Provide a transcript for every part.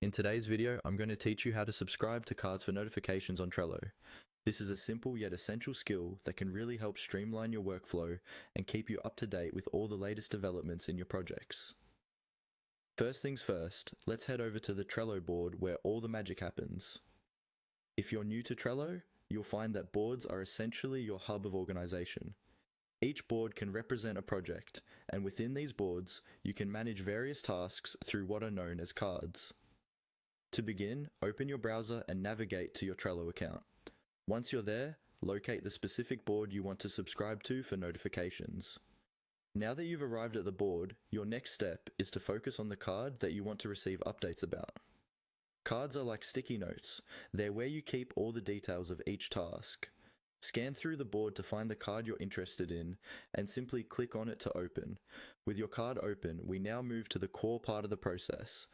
In today's video, I'm going to teach you how to subscribe to cards for notifications on Trello. This is a simple yet essential skill that can really help streamline your workflow and keep you up to date with all the latest developments in your projects. First things first, let's head over to the Trello board where all the magic happens. If you're new to Trello, you'll find that boards are essentially your hub of organization. Each board can represent a project, and within these boards, you can manage various tasks through what are known as cards. To begin, open your browser and navigate to your Trello account. Once you're there, locate the specific board you want to subscribe to for notifications. Now that you've arrived at the board, your next step is to focus on the card that you want to receive updates about. Cards are like sticky notes. They're where you keep all the details of each task. Scan through the board to find the card you're interested in and simply click on it to open. With your card open, we now move to the core part of the process.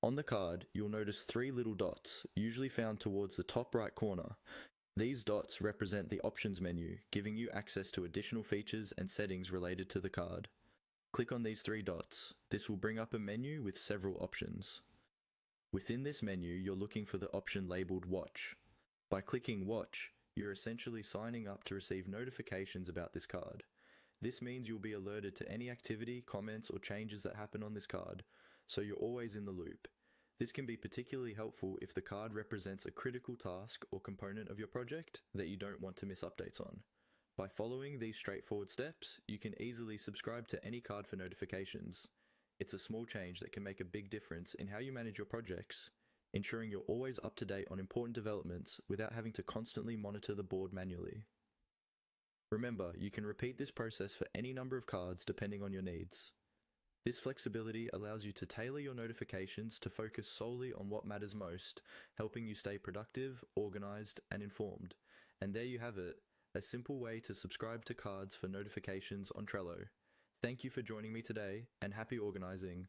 On the card, you'll notice three little dots, usually found towards the top right corner. These dots represent the options menu, giving you access to additional features and settings related to the card. Click on these three dots. This will bring up a menu with several options. Within this menu, you're looking for the option labeled Watch. By clicking Watch, you're essentially signing up to receive notifications about this card. This means you'll be alerted to any activity, comments, or changes that happen on this card, so you're always in the loop. This can be particularly helpful if the card represents a critical task or component of your project that you don't want to miss updates on. By following these straightforward steps, you can easily subscribe to any card for notifications. It's a small change that can make a big difference in how you manage your projects, ensuring you're always up to date on important developments without having to constantly monitor the board manually. Remember, you can repeat this process for any number of cards depending on your needs. This flexibility allows you to tailor your notifications to focus solely on what matters most, helping you stay productive, organized, and informed. And there you have it, a simple way to subscribe to cards for notifications on Trello. Thank you for joining me today, and happy organizing.